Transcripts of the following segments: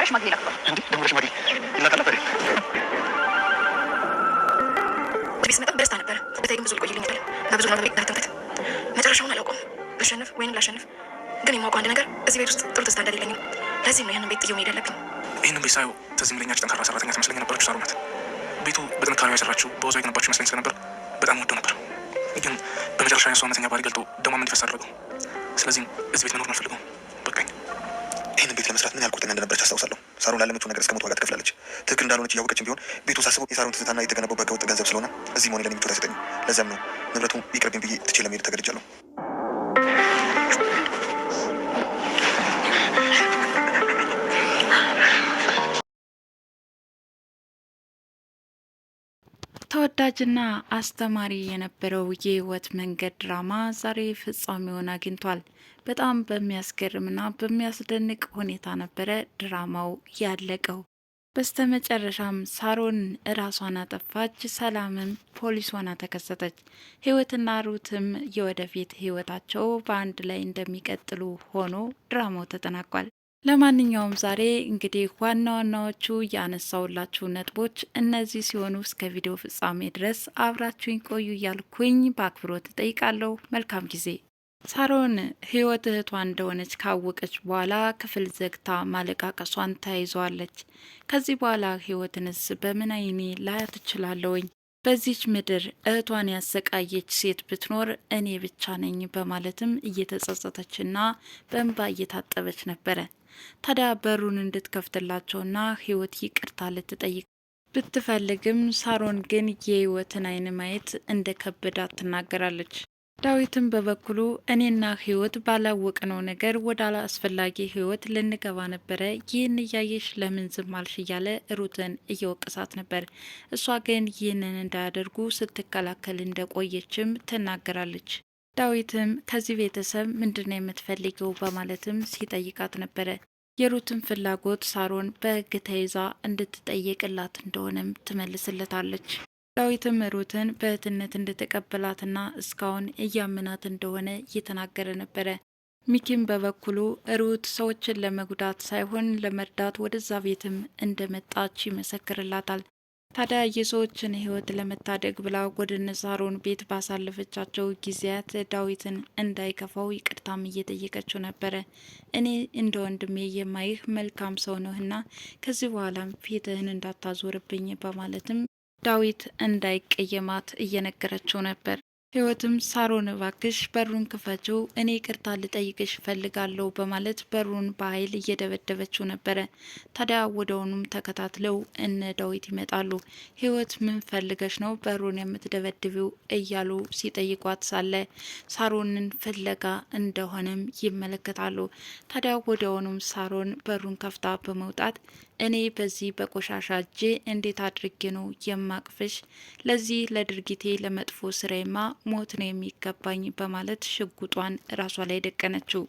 መጀመሪያ ሽማግሌ ላክ እንዴ? ደግሞ ሽማግሌ ይላካል ነበር? ቤት ስመጣ ደስታ ነበር። በተለይ ግን ብዙ ልቆይልኝ ይችላል እና ብዙ ነገር ዳተንኩት። መጨረሻውን አላውቀውም። ልሸንፍ ወይንም ላሸንፍ ግን የማውቀው አንድ ነገር እዚህ ቤት ውስጥ ጥሩ ተስታ እንደሌለኝም። ለዚህም ነው ያንን ቤት ጥዬው መሄድ ያለብኝ። ይህንን ቤት ሳየው ትዝ የሚለኛች ጠንካራ ሰራተኛ ትመስለኝ የነበረችው ሳሮን ናት። ቤቱ በጥንካሬዋ የሰራችው በወዟ የገነባችው ይመስለኝ ስለነበር በጣም ወደው ነበር። ግን በመጨረሻ የሷ እውነተኛ ባህሪ ገልጦ ደሟም እንዲፈስ አደረገው። ስለዚህም እዚህ ቤት መኖር አልፈልገውም። በቃኝ። ይህንን ቤት ለመስራት ምን ያህል ቁርጠኛ እንደነበረች አስታውሳለሁ። ሳሮን ላለመችው ነገር እስከ ሞት ዋጋ ትከፍላለች። ትክክል እንዳልሆነች እያወቀችም ቢሆን ቤቱ ሳስበው የሳሮን ትዝታና የተገነባው በህገወጥ ገንዘብ ስለሆነ እዚህ መሆኔ ለኔ ምቾት አይሰጠኝም። ለዚያም ነው ንብረቱ ይቅርብኝ ብዬ ትቼ ለመሄድ ተገድጃለሁ። ተወዳጅና አስተማሪ የነበረው የህይወት መንገድ ድራማ ዛሬ ፍጻሜውን አግኝቷል። በጣም በሚያስገርምና በሚያስደንቅ ሁኔታ ነበረ ድራማው ያለቀው። በስተመጨረሻም ሳሮን እራሷን አጠፋች፣ ሰላምም ፖሊስ ሆና ተከሰተች። ህይወትና ሩትም የወደፊት ህይወታቸው በአንድ ላይ እንደሚቀጥሉ ሆኖ ድራማው ተጠናቋል። ለማንኛውም ዛሬ እንግዲህ ዋና ዋናዎቹ ያነሳውላችሁ ነጥቦች እነዚህ ሲሆኑ እስከ ቪዲዮ ፍጻሜ ድረስ አብራችሁኝ ቆዩ እያልኩኝ በአክብሮት እጠይቃለሁ። መልካም ጊዜ። ሳሮን ህይወት እህቷ እንደሆነች ካወቀች በኋላ ክፍል ዘግታ ማለቃቀሷን ተያይዘዋለች። ከዚህ በኋላ ህይወትንስ በምን አይኔ ላያት እችላለሁኝ? በዚች ምድር እህቷን ያሰቃየች ሴት ብትኖር እኔ ብቻ ነኝ በማለትም እየተጸጸተችና በእንባ እየታጠበች ነበረ። ታዲያ በሩን እንድትከፍትላቸውና ህይወት ይቅርታ ልትጠይቅ ብትፈልግም ሳሮን ግን የህይወትን አይን ማየት እንደ ከበዳት ትናገራለች። ዳዊትም በበኩሉ እኔና ህይወት ባላወቅነው ነገር ወደ አላስፈላጊ ህይወት ልንገባ ነበረ፣ ይህን እያየሽ ለምን ዝም አልሽ እያለ ሩትን እየወቀሳት ነበር። እሷ ግን ይህንን እንዳያደርጉ ስትከላከል እንደቆየችም ትናገራለች። ዳዊትም ከዚህ ቤተሰብ ምንድነው የምትፈልገው በማለትም ሲጠይቃት ነበረ። የሩትን ፍላጎት ሳሮን በህግ ተይዛ እንድትጠየቅላት እንደሆነም ትመልስለታለች። ዳዊትም ሩትን በእህትነት እንድትቀበላትና እስካሁን እያመናት እንደሆነ እየተናገረ ነበረ። ሚኪም በበኩሉ ሩት ሰዎችን ለመጉዳት ሳይሆን ለመርዳት ወደዛ ቤትም እንደመጣች ይመሰክርላታል። ታዲያ የሰዎችን ህይወት ለመታደግ ብላ ወደ ሳሮን ቤት ባሳለፈቻቸው ጊዜያት ዳዊትን እንዳይከፋው ይቅርታም እየጠየቀችው ነበረ። እኔ እንደ ወንድሜ የማይህ መልካም ሰው ነህና ከዚህ በኋላም ፊትህን እንዳታዞርብኝ በማለትም ዳዊት እንዳይቀየማት እየነገረችው ነበር። ህይወትም ሳሮን እባክሽ በሩን ክፈችው፣ እኔ ይቅርታ ልጠይቅሽ እፈልጋለሁ በማለት በሩን በኃይል እየደበደበችው ነበረ። ታዲያ ወደውኑም ተከታትለው እነ ዳዊት ይመጣሉ። ህይወት ምን ፈልገሽ ነው በሩን የምትደበድቢው እያሉ ሲጠይቋት ሳለ ሳሮንን ፍለጋ እንደሆነም ይመለከታሉ። ታዲያ ወደውኑም ሳሮን በሩን ከፍታ በመውጣት እኔ በዚህ በቆሻሻ እጄ እንዴት አድርጌ ነው የማቅፍሽ? ለዚህ ለድርጊቴ ለመጥፎ ስራዬማ ሞት ነው የሚገባኝ በማለት ሽጉጧን ራሷ ላይ ደቀነችው።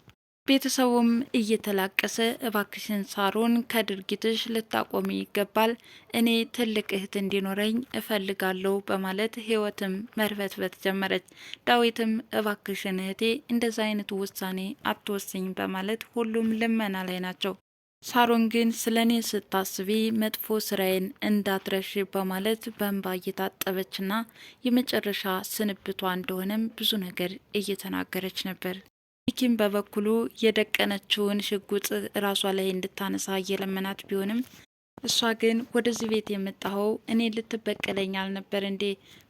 ቤተሰቡም እየተላቀሰ እባክሽን ሳሮን ከድርጊትሽ ልታቆሚ ይገባል፣ እኔ ትልቅ እህት እንዲኖረኝ እፈልጋለሁ በማለት ህይወትም መርበትበት ጀመረች። ዳዊትም እባክሽን እህቴ እንደዛ አይነቱ ውሳኔ አትወስኝ በማለት ሁሉም ልመና ላይ ናቸው። ሳሮን ግን ስለ እኔ ስታስቢ መጥፎ ስራዬን እንዳትረሽ በማለት በእንባ እየታጠበችና የመጨረሻ ስንብቷ እንደሆነም ብዙ ነገር እየተናገረች ነበር። ሚኪም በበኩሉ የደቀነችውን ሽጉጥ ራሷ ላይ እንድታነሳ እየለመናት ቢሆንም እሷ ግን ወደዚህ ቤት የመጣኸው እኔ ልትበቀለኝ አልነበር እንዴ?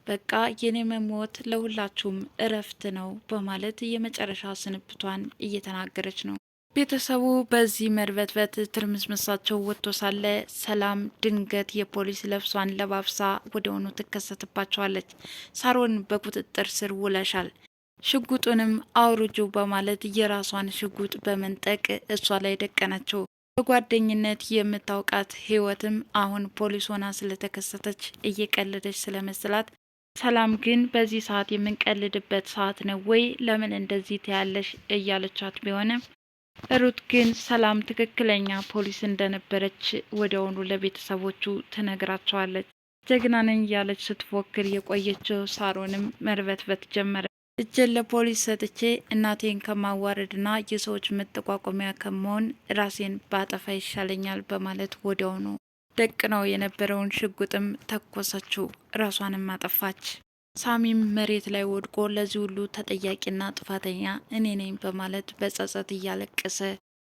በቃ የኔ መሞት ለሁላችሁም እረፍት ነው በማለት የመጨረሻ ስንብቷን እየተናገረች ነው። ቤተሰቡ በዚህ መርበትበት ትርምስምሳቸው ወጥቶ ሳለ ሰላም ድንገት የፖሊስ ለብሷን ለባብሳ ወደሆኑ ትከሰትባቸዋለች። ሳሮን በቁጥጥር ስር ውለሻል፣ ሽጉጡንም አውርጁ በማለት የራሷን ሽጉጥ በመንጠቅ እሷ ላይ ደቀነችው። በጓደኝነት የምታውቃት ህይወትም አሁን ፖሊስ ሆና ስለተከሰተች እየቀለደች ስለመስላት፣ ሰላም ግን በዚህ ሰዓት የምንቀልድበት ሰዓት ነው ወይ? ለምን እንደዚህ ትያለሽ? እያለቻት ቢሆንም ሩት ግን ሰላም ትክክለኛ ፖሊስ እንደነበረች ወዲያውኑ ለቤተሰቦቹ ትነግራቸዋለች። ጀግና ነኝ እያለች ስትፎክር የቆየችው ሳሮንም መርበትበት ጀመረ። እጄን ለፖሊስ ሰጥቼ እናቴን ከማዋረድና የሰዎች መጠቋቋሚያ ከመሆን ራሴን ባጠፋ ይሻለኛል በማለት ወዲያውኑ ደቅነው የነበረውን ሽጉጥም ተኮሰችው። ራሷንም አጠፋች። ሳሚም መሬት ላይ ወድቆ ለዚህ ሁሉ ተጠያቂና ጥፋተኛ እኔ ነኝ በማለት በጸጸት እያለቀሰ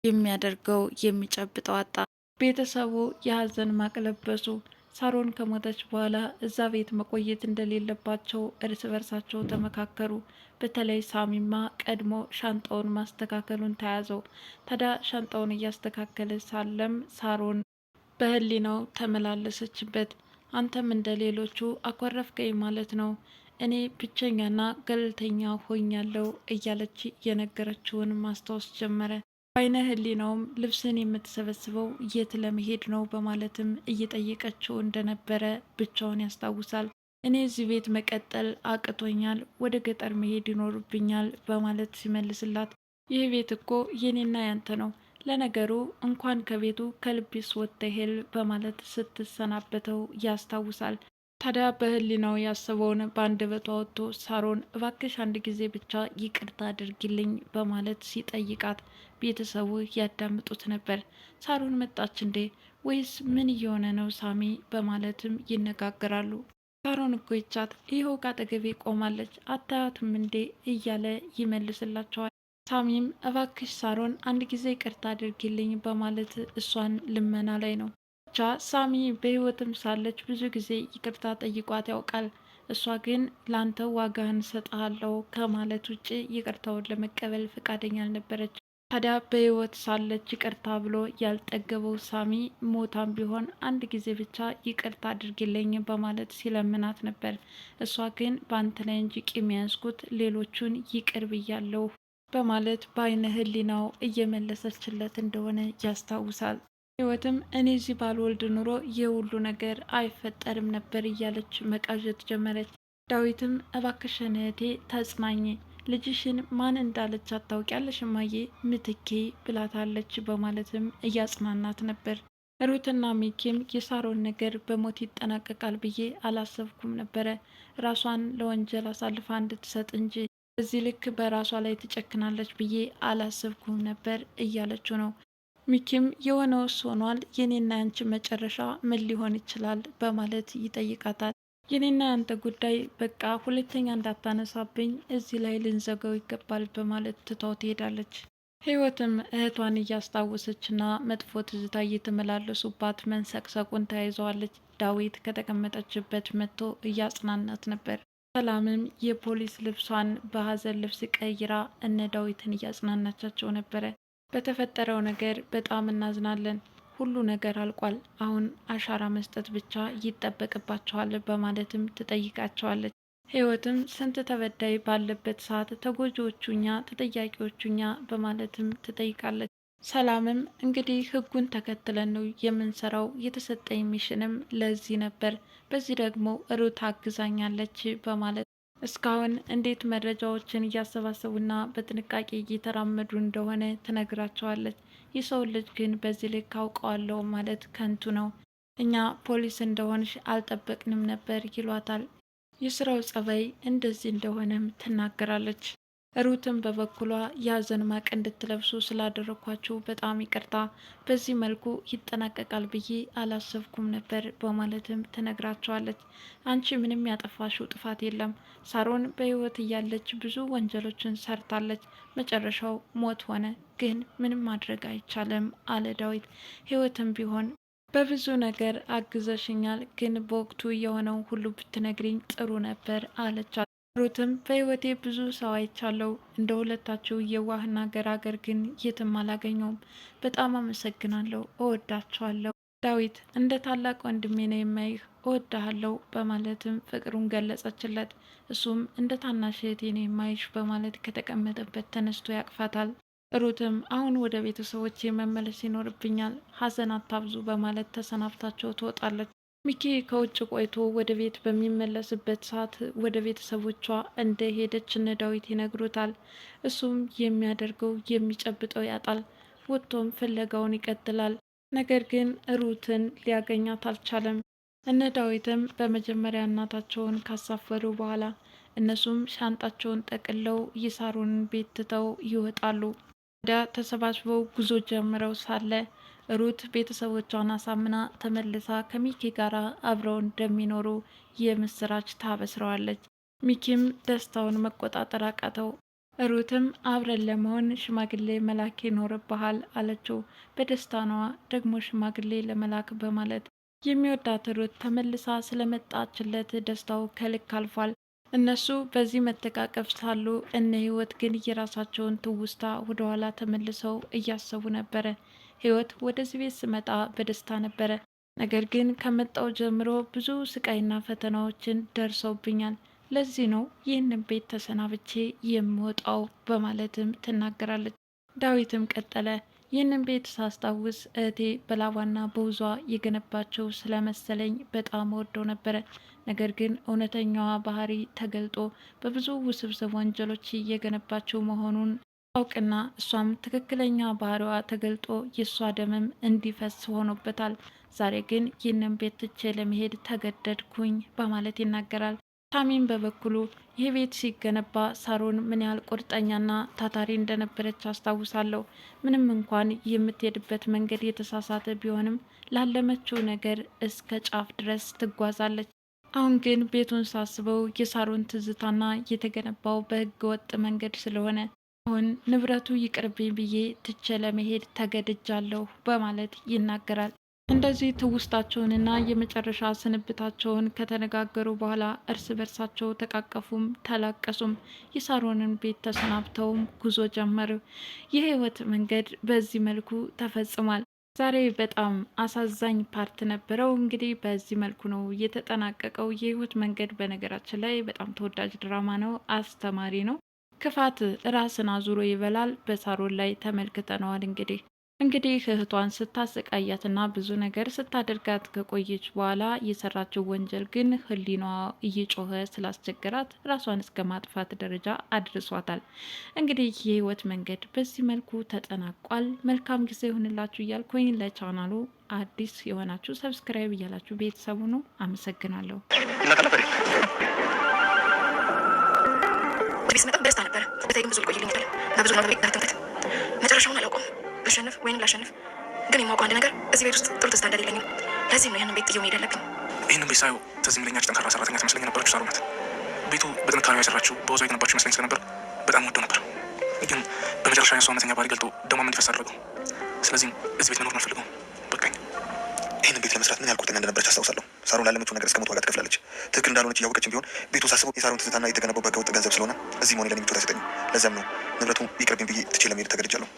የሚያደርገው የሚጨብጠው አጣ። ቤተሰቡ የሀዘን ማቅ ለበሱ። ሳሮን ከሞተች በኋላ እዛ ቤት መቆየት እንደሌለባቸው እርስ በርሳቸው ተመካከሩ። በተለይ ሳሚማ ቀድሞ ሻንጣውን ማስተካከሉን ተያዘው። ታዲያ ሻንጣውን እያስተካከለ ሳለም ሳሮን በህሊናው ተመላለሰችበት። አንተም እንደ ሌሎቹ አኮረፍከኝ ማለት ነው፣ እኔ ብቸኛና ገለልተኛ ሆኛለሁ እያለች የነገረችውን ማስታወስ ጀመረ። በአይነ ህሊናውም ልብስን የምትሰበስበው የት ለመሄድ ነው በማለትም እየጠየቀችው እንደነበረ ብቻውን ያስታውሳል። እኔ እዚህ ቤት መቀጠል አቅቶኛል፣ ወደ ገጠር መሄድ ይኖርብኛል በማለት ሲመልስላት፣ ይህ ቤት እኮ የኔና ያንተ ነው፣ ለነገሩ እንኳን ከቤቱ ከልቤስ ወጥተሄል በማለት ስትሰናበተው ያስታውሳል። ታዲያ በህሊናው ያሰበውን በአንደበቷ ወጥቶ ሳሮን እባክሽ አንድ ጊዜ ብቻ ይቅርታ አድርጊልኝ በማለት ሲጠይቃት ቤተሰቡ ያዳምጡት ነበር። ሳሮን መጣች እንዴ ወይስ ምን እየሆነ ነው ሳሚ በማለትም ይነጋገራሉ። ሳሮን እኮ ይቻት ይኸው ካጠገቤ ቆማለች አታያትም እንዴ እያለ ይመልስላቸዋል። ሳሚም እባክሽ ሳሮን አንድ ጊዜ ይቅርታ አድርጊልኝ በማለት እሷን ልመና ላይ ነው። ብቻ ሳሚ በህይወትም ሳለች ብዙ ጊዜ ይቅርታ ጠይቋት ያውቃል። እሷ ግን ላንተ ዋጋህን ሰጥሃለሁ ከማለት ውጭ ይቅርታውን ለመቀበል ፈቃደኛ አልነበረች። ታዲያ በህይወት ሳለች ይቅርታ ብሎ ያልጠገበው ሳሚ ሞታም ቢሆን አንድ ጊዜ ብቻ ይቅርታ አድርጊልኝ በማለት ሲለምናት ነበር። እሷ ግን በአንተ ላይ እንጂ ቂም ያዝኩት ሌሎቹን ይቅር ብያለሁ በማለት በአይነ ህሊናው እየመለሰችለት እንደሆነ ያስታውሳል። ህይወትም እኔ እዚህ ባልወልድ ኑሮ ይህ ሁሉ ነገር አይፈጠርም ነበር እያለች መቃዠት ጀመረች። ዳዊትም እባክሽን እህቴ ተጽናኝ፣ ልጅሽን ማን እንዳለች ታውቂያለሽ እማዬ ምትኬ ብላታለች በማለትም እያጽናናት ነበር። ሩትና ሚኪም የሳሮን ነገር በሞት ይጠናቀቃል ብዬ አላሰብኩም ነበረ፣ ራሷን ለወንጀል አሳልፋ እንድትሰጥ እንጂ እዚህ ልክ በራሷ ላይ ትጨክናለች ብዬ አላሰብኩም ነበር እያለችው ነው። ሚኪም የሆነውስ ሆኗል፣ የኔና ያንቺ መጨረሻ ምን ሊሆን ይችላል በማለት ይጠይቃታል። የኔና ያንተ ጉዳይ በቃ ሁለተኛ እንዳታነሳብኝ እዚህ ላይ ልንዘጋው ይገባል በማለት ትታው ትሄዳለች። ህይወትም እህቷን እያስታወሰችና መጥፎ ትዝታ እየተመላለሱባት መንሰቅሰቁን ተያይዘዋለች። ዳዊት ከተቀመጠችበት መጥቶ እያጽናናት ነበር። ሰላምም የፖሊስ ልብሷን በሀዘን ልብስ ቀይራ እነ ዳዊትን እያጽናናቻቸው ነበረ። በተፈጠረው ነገር በጣም እናዝናለን፣ ሁሉ ነገር አልቋል፣ አሁን አሻራ መስጠት ብቻ ይጠበቅባቸዋል በማለትም ትጠይቃቸዋለች። ህይወትም ስንት ተበዳይ ባለበት ሰዓት ተጎጂዎቹኛ ተጠያቂዎቹኛ በማለትም ትጠይቃለች። ሰላምም እንግዲህ ህጉን ተከትለን ነው የምንሰራው፣ የተሰጠኝ ሚሽንም ለዚህ ነበር፣ በዚህ ደግሞ ሩት አግዛኛለች በማለት እስካሁን እንዴት መረጃዎችን እያሰባሰቡና በጥንቃቄ እየተራመዱ እንደሆነ ትነግራቸዋለች። የሰው ልጅ ግን በዚህ ልክ አውቀዋለሁ ማለት ከንቱ ነው፣ እኛ ፖሊስ እንደሆንሽ አልጠበቅንም ነበር ይሏታል። የስራው ጸባይ እንደዚህ እንደሆነም ትናገራለች። ሩትም በበኩሏ የሀዘን ማቅ እንድትለብሱ ስላደረኳችሁ በጣም ይቅርታ፣ በዚህ መልኩ ይጠናቀቃል ብዬ አላሰብኩም ነበር በማለትም ትነግራቸዋለች። አንቺ ምንም ያጠፋሽው ጥፋት የለም፣ ሳሮን በህይወት እያለች ብዙ ወንጀሎችን ሰርታለች፣ መጨረሻው ሞት ሆነ፣ ግን ምንም ማድረግ አይቻልም አለ ዳዊት። ህይወትም ቢሆን በብዙ ነገር አግዘሽኛል፣ ግን በወቅቱ የሆነው ሁሉ ብትነግሪኝ ጥሩ ነበር አለቻት። ሩትም በህይወቴ ብዙ ሰው አይቻለሁ፣ እንደ ሁለታችሁ የዋህና ገራገር ግን የትም አላገኘውም፣ በጣም አመሰግናለሁ፣ እወዳችኋለሁ። ዳዊት እንደ ታላቅ ወንድሜ ነው የማይህ፣ እወዳሃለሁ በማለትም ፍቅሩን ገለጸችለት። እሱም እንደ ታናሽ እህቴ ነው የማይሽ በማለት ከተቀመጠበት ተነስቶ ያቅፋታል። ሩትም አሁን ወደ ቤተሰቦቼ መመለስ ይኖርብኛል፣ ሀዘን አታብዙ በማለት ተሰናብታቸው ትወጣለች። ሚኪ ከውጭ ቆይቶ ወደ ቤት በሚመለስበት ሰዓት ወደ ቤተሰቦቿ እንደሄደች እነ ዳዊት ይነግሩታል። እሱም የሚያደርገው የሚጨብጠው ያጣል። ወጥቶም ፍለጋውን ይቀጥላል። ነገር ግን ሩትን ሊያገኛት አልቻለም። እነ ዳዊትም በመጀመሪያ እናታቸውን ካሳፈሩ በኋላ እነሱም ሻንጣቸውን ጠቅለው የሳሮንን ቤት ትተው ይወጣሉ። ወዲያ ተሰባስበው ጉዞ ጀምረው ሳለ ሩት ቤተሰቦቿን አሳምና ተመልሳ ከሚኪ ጋር አብረው እንደሚኖሩ የምስራች ታበስረዋለች። ሚኪም ደስታውን መቆጣጠር አቃተው። ሩትም አብረን ለመሆን ሽማግሌ መላክ ይኖርብሃል አለችው። በደስታ ነዋ ደግሞ ሽማግሌ ለመላክ በማለት የሚወዳት ሩት ተመልሳ ስለመጣችለት ደስታው ከልክ አልፏል። እነሱ በዚህ መተቃቀፍ ሳሉ እነ ህይወት ግን የራሳቸውን ትውስታ ወደኋላ ተመልሰው እያሰቡ ነበረ። ህይወት ወደዚህ ቤት ስመጣ በደስታ ነበረ፣ ነገር ግን ከመጣው ጀምሮ ብዙ ስቃይና ፈተናዎችን ደርሰውብኛል። ለዚህ ነው ይህንን ቤት ተሰናብቼ የምወጣው በማለትም ትናገራለች። ዳዊትም ቀጠለ። ይህንን ቤት ሳስታውስ እህቴ በላቧና በውዟ የገነባቸው ስለመሰለኝ በጣም ወደው ነበረ። ነገር ግን እውነተኛዋ ባህሪ ተገልጦ በብዙ ውስብስብ ወንጀሎች እየገነባቸው መሆኑን አውቅና እሷም ትክክለኛ ባህሪዋ ተገልጦ የእሷ ደምም እንዲፈስ ሆኖበታል። ዛሬ ግን ይህንን ቤት ትቼ ለመሄድ ተገደድኩኝ በማለት ይናገራል። ታሚም በበኩሉ ይህ ቤት ሲገነባ ሳሮን ምን ያህል ቁርጠኛና ታታሪ እንደነበረች አስታውሳለሁ። ምንም እንኳን የምትሄድበት መንገድ የተሳሳተ ቢሆንም ላለመችው ነገር እስከ ጫፍ ድረስ ትጓዛለች። አሁን ግን ቤቱን ሳስበው የሳሮን ትዝታና የተገነባው በሕገ ወጥ መንገድ ስለሆነ አሁን ንብረቱ ይቅርብኝ ብዬ ትቼ ለመሄድ ተገድጃለሁ በማለት ይናገራል። እንደዚህ ትውስታቸውንና የመጨረሻ ስንብታቸውን ከተነጋገሩ በኋላ እርስ በርሳቸው ተቃቀፉም ተላቀሱም። የሳሮንን ቤት ተሰናብተውም ጉዞ ጀመሩ። የህይወት መንገድ በዚህ መልኩ ተፈጽሟል። ዛሬ በጣም አሳዛኝ ፓርት ነበረው። እንግዲህ በዚህ መልኩ ነው የተጠናቀቀው። የህይወት መንገድ በነገራችን ላይ በጣም ተወዳጅ ድራማ ነው፣ አስተማሪ ነው። ክፋት ራስን አዙሮ ይበላል። በሳሮን ላይ ተመልክተነዋል። እንግዲህ እህቷን ስታሰቃያትና ብዙ ነገር ስታደርጋት ከቆየች በኋላ የሰራችው ወንጀል ግን ህሊናዋ እየጮኸ ስላስቸገራት ራሷን እስከ ማጥፋት ደረጃ አድርሷታል። እንግዲህ የህይወት መንገድ በዚህ መልኩ ተጠናቋል። መልካም ጊዜ ይሁንላችሁ እያልኩኝ ለቻናሉ አዲስ የሆናችሁ ሰብስክራይብ እያላችሁ ቤተሰቡ ነው። አመሰግናለሁ። ስመጣ በደስታ ነበረ። በተለይ ግን ብዙ ልቆይልኝ ይችላል እና ብዙ ነገር ዳተንከት መጨረሻውን አላውቀውም። ልሸንፍ ወይንም ላሸንፍ ግን የማውቀው አንድ ነገር እዚህ ቤት ውስጥ ጥሩ ትዝታ እንደሌለኝም። ለዚህም ነው ይህንን ቤት ጥዬው መሄድ ያለብኝ። ይህንን ቤት ሳየው ትዝ የሚለኛች ጠንካራ ሰራተኛ ትመስለኝ የነበረችው ሳሮን ናት። ቤቱ በጥንካሬዋ የሰራችው በወዟ የገነባችው ይመስለኝ ስለነበር በጣም ወደው ነበር። ግን በመጨረሻ የእሷ እውነተኛ ባህሪ ገልጦ ደሟም እንዲፈስ አደረገው። ስለዚህም እዚህ ቤት መኖር ነው ፈልገው በቃኝ። ይህንን ቤት ለመስራት ምን ያህል ቁርጠኛ እንደነበረች አስታውሳለሁ። ሳሮን ላለመችው ነገር እስከ ሞት ዋጋ ትከፍላለች። ትክክል እንዳልሆነች እያወቀችም ቢሆን ቤቱን ሳስበው የሳሮን ትዝታና የተገነባው በህገ ወጥ ገንዘብ ስለሆነ እዚህ መሆኔ ለኔ ምቾት አይሰጠኝም። ለዚያም ነው ንብረቱ ይቅርብኝ ብዬ ትቼ ለመሄድ ተገድጃለሁ።